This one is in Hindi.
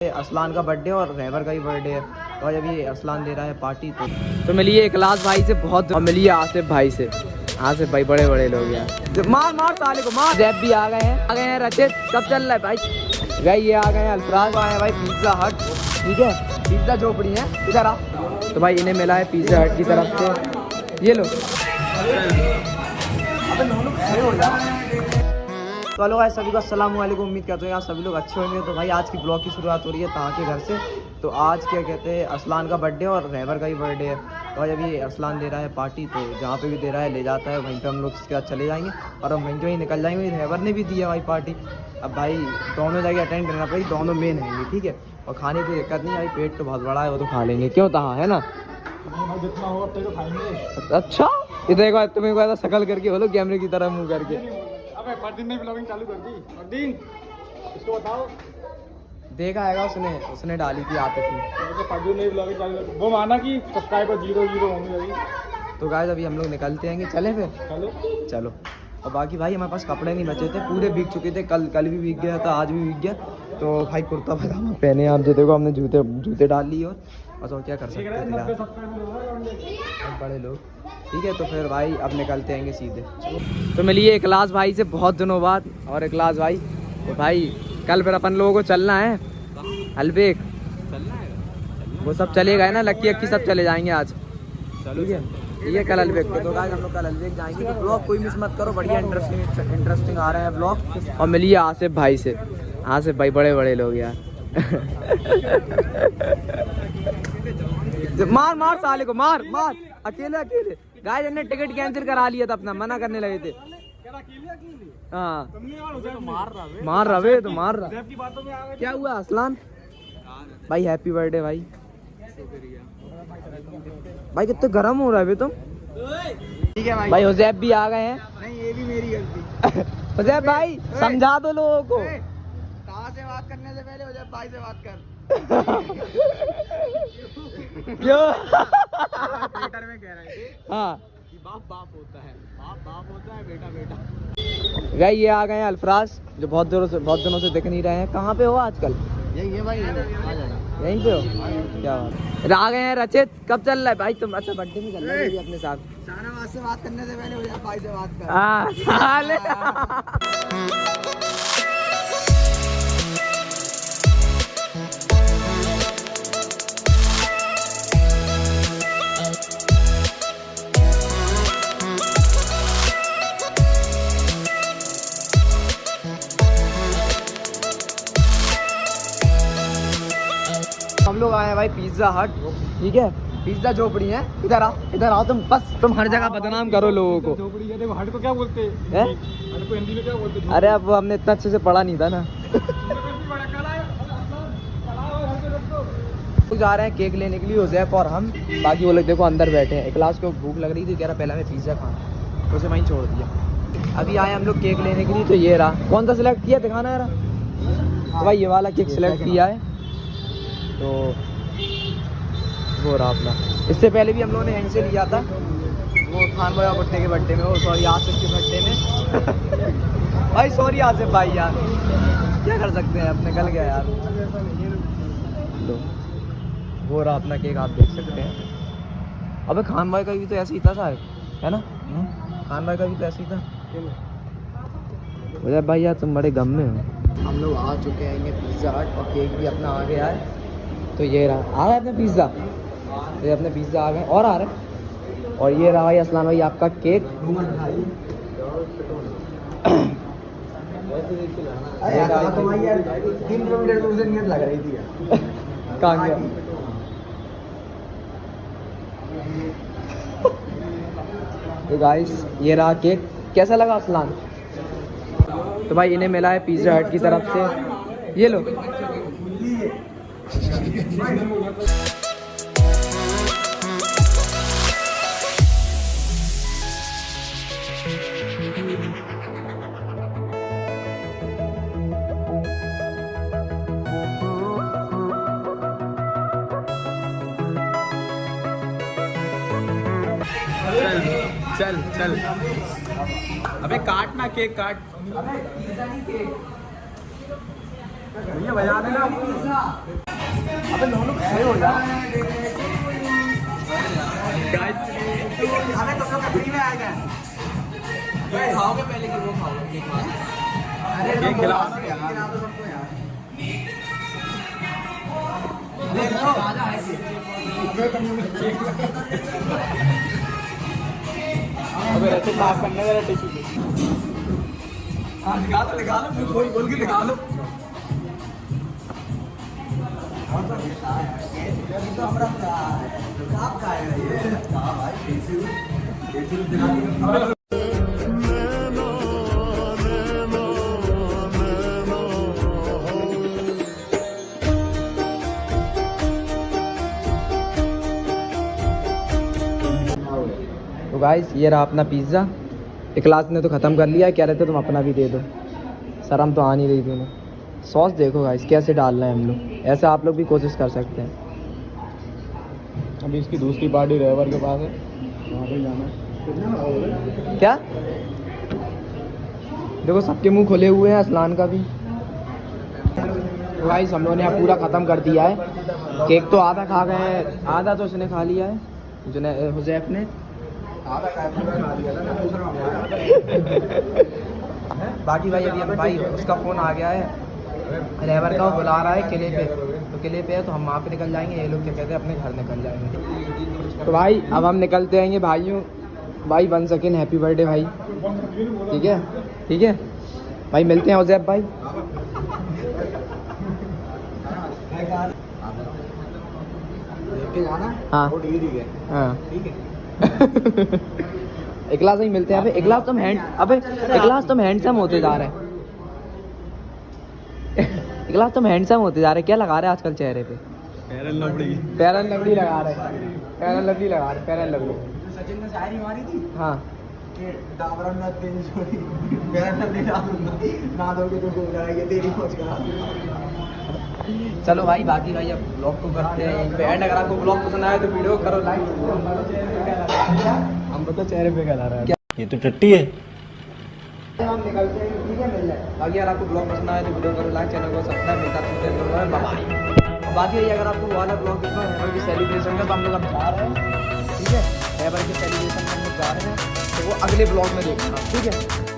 असलान का बर्थडे और रहबर का भी बर्थडे है, तो अभी असलान दे रहा है पार्टी। तो मिलिए इखलास भाई से बहुत, और मिलिए आसिफ भाई से। आसिफ भाई बड़े बड़े लोग यार, मार मार साले को मार। जैब भी आ गए हैं रचित। कब चल रहा है भाई ये आ गए हैं अल्फराज आए हैं भाई पिज्जा हट, ठीक है पिज्जा झोपड़ी है इधर आ। तो भाई इन्हें मिला है पिज्जा हट की तरफ से, ये लो। तो हेलो भाई सभी को अस्सलाम वालेकुम, उम्मीद करते हैं आप सभी लोग अच्छे होंगे। तो भाई आज की ब्लॉग की शुरुआत हो रही है ताहा के घर से। तो आज क्या कहते हैं असलान का बर्थडे और रहबर का भी बर्थडे है, तो आज अभी असलान दे रहा है पार्टी। तो जहाँ पे भी दे रहा है ले जाता है, वहीं पे हम लोग इसके बाद चले जाएंगे और हम वहीं पे ही निकल जाएंगे। रहबर ने भी दी है भाई पार्टी, अब भाई दोनों जगह अटेंड करना पड़ेगी, दोनों मेन हैं ये, ठीक है। और खाने की दिक्कत नहीं भाई, पेट तो बहुत बड़ा है, वो तो खा लेंगे, क्यों ताहा है ना। जितना होगा तो खाएंगे। अच्छा इधर एक बार तुम्हें को ऐसा शकल करके बोलो कैमरे की तरह मुँह करके। अबे फरदीन ने ब्लॉगिंग चालू कर दी। फरदीन इसको बताओ, देखा है उसने डाली थी आतिफ ने। तो फरदीन ने ब्लॉगिंग चालू कर, वो माना कि सब्सक्राइबर 0 होंगे अभी। तो गाइस अभी हम लोग निकलते हैं, चले फिर चलो। और बाकी भाई हमारे पास कपड़े नहीं बचे थे, पूरे भीग चुके थे, कल भी भीग गया था, आज भी भीग गया। तो भाई कुर्ता पजामा पहने आप जो देखो, हमने जूते डाल लिए और बस और क्या कर सकते थे यार, बड़े लोग, ठीक है। तो फिर भाई अब निकलते आएंगे सीधे। तो मिलिए इखलास भाई से बहुत दिनों बाद, और इखलास भाई तो भाई कल फिर अपन लोगों को चलना है हलबेग, वो सब चले गए ना, लक्की अक्की सब चले जाएंगे आज, ठीक है ठीक है। कल अलबेग पे, तो गाइस हम लोग कल अलबेग जाएंगे। तो ब्लॉग कोई मिस मत करो, बढ़िया इंटरेस्टिंग आ रहे हैं ब्लॉग। और मिलिए आसिफ भाई से, आसिफ भाई बड़े बड़े लोग यार। मार मार साले को मार मार, अकेले गाइस इन्होंने टिकट कैंसिल करा लिया था अपना, मना करने लगे थे। हाँ मार रहे तो मार रहा। क्या हुआ असलान भाई, हैप्पी बर्थडे भाई। भाई कितने गर्म हो रहा है अभी तुम, ठीक है भाई। हुजैब भी आ गए हैं। नहीं ये भी मेरी गलती। हुजैब भाई समझा दो लोगों को, ताहा से बात करने से पहले हुजैब भाई से बात कर। क्यों ट्विटर में कह रहे थे हाँ कि बाप होता है, बाप होता है, बेटा। भाई ये आ गए हैं अल्फराज, जो बहुत दिनों से दिख नहीं रहे हैं। कहाँ पे हो आजकल? यही है भाई, आ जाना यहीं पे हो, क्या बात। आ गए हैं रचित। कब चल रहा है भाई तुम? अच्छा बर्थडे में चल रहा है अपने साथ। शाहनवाज से बात करने से पहले हुजैब भाई से बात कर। हाँ साले। हम लोग आए हैं भाई पिज्जा हट, ठीक है पिज्जा झोपड़ी है। इधर आओ तुम हर जगह बदनाम करो लोगों को। झोपड़ी है, देखो हट को क्या बोलते हैं? हट को हिंदी में क्या बोलते हैं? अरे अब हमने इतना अच्छे से पढ़ा नहीं था ना। जा रहे हैं केक लेने के लिए हुजैफ और हम, बाकी वो लोग देखो अंदर बैठे हैं। इखलास को भूख लग रही थी, कह रहा पहले हमें पिज्जा खाना, तो उसे वहीं छोड़ दिया। अभी आए हम लोग केक लेने के लिए, तो ये रहा। कौन सा सिलेक्ट किया दिखाना है? तो भाई ये वाला केक सिलेक्ट किया है, तो वो रहा अपना। इससे पहले भी हम लोगों ने यहीं से लिया था, वो खान भाई भुट्टे के बर्थडे में, वो सॉरी आसिफ के बर्थडे में। भाई सॉरी आसिफ भाई यार, क्या कर सकते हैं, अब निकल गया यार। लो वो रहा अपना केक, आप देख सकते हैं। अबे खान भाई का भी तो ऐसे ही था शायद, है ना? खान भाई का भी तो ऐसे ही था। मुझे भाई यार तुम बड़े गम में हो। हम लोग आ चुके हैं ये पिज़्ज़ा हट, और केक भी अपना आ गया है। तो ये रहा आ रहा है अपने पिज़्ज़ा, ये अपने पिज़्ज़ा आ गए और आ रहे। और ये रहा भाई असलान भाई आपका केक। अरे 3 किलोमीटर दूर से नियत लग रही थी। कहाँ गया? तो गाइस ये रहा केक, कैसा लगा असलान? तो भाई इन्हें मिला है पिज़्ज़ा हट की तरफ से, ये लो। चल अबे काट ना, केक काट। भैया बजा देना। अबे दोनों खड़े हो जा। हमें तुम लोग का फ्री में आएगा। खाओगे पहले कि वो खाओगे? अरे केक खिला सबको यार। देखो अबे रखे साफ करने जरा टिश्यू से। निकालो फिर कोई बोल के निकालो। तो गाइस ये रहा अपना पिज़्ज़ा। एक क्लास ने तो ख़त्म कर लिया, कह रहे थे तुम अपना भी दे दो। शर्म तो आ नहीं रही थी उन्हें। सॉस देखो गाइस कैसे डालना है हम लोग, ऐसे आप लोग भी कोशिश कर सकते हैं। अभी इसकी दूसरी पार्टी ड्राइवर के पास है, वहाँ पे जाना है। क्या देखो सबके मुंह खुले हुए हैं, असलान का भी। गाइस हम लोगों ने यहाँ पूरा ख़त्म कर दिया है। केक तो आधा खा गए हैं, आधा तो उसने खा लिया है, हुज़ैफ ने। बाकी भाई अभी भाई उसका फ़ोन आ गया है ड्राइवर का, वो बुला रहा है किले पे। तो किले पे है तो हम वहाँ पे निकल जाएंगे, ये लोग क्या कहते हैं अपने घर निकल जाएंगे। तो भाई अब हम निकलते आएंगे भाइयों। भाई 1 सेकेंड, हैप्पी बर्थडे भाई। ठीक है ठीक है भाई, मिलते हैं हुज़ैफ भाई। हाँ हाँ इकलास नहीं मिलते हैं। अबे इकलास तुम हैंडसम होते जा रहे हैं। इकलास तुम हैंडसम होते जा रहे हैं। क्या लगा रहे हैं आजकल चेहरे पे? फेयर एंड लवली लगा रहे हैं। Fair and lovely. सचिन ने शायरी मारी थी हाँ कि डाबरा में तेरी छोड़ी मेरा नबी ना दूंगा ना दोगे तो घूम जाएंगे तेरी खोज करा दूंगा। चलो भाई, बाकी भाई अब ब्लॉग को करते हैं यहीं पे एंड। अगर आपको ब्लॉग पसंद आए तो वीडियो करो लाइक। हम पता चेहरे पे कहला रहा है, ये तो टट्टी है। हम निकलते हैं, ठीक है, मिल जाए। बाकी अगर आपको ब्लॉग पसंद आए तो वीडियो करो लाइक, चैनल को सब्सक्राइब। मिलता है बाय। बाकी ये अगर आपको वाला ब्लॉग देखना है हैबर की सेलिब्रेशन का, तो हम लोग अब जा रहे हैं। ठीक है, हैबर के सेलिब्रेशन में हम लोग जा रहे हैं, तो वो अगले ब्लॉग में देखना। ठीक है।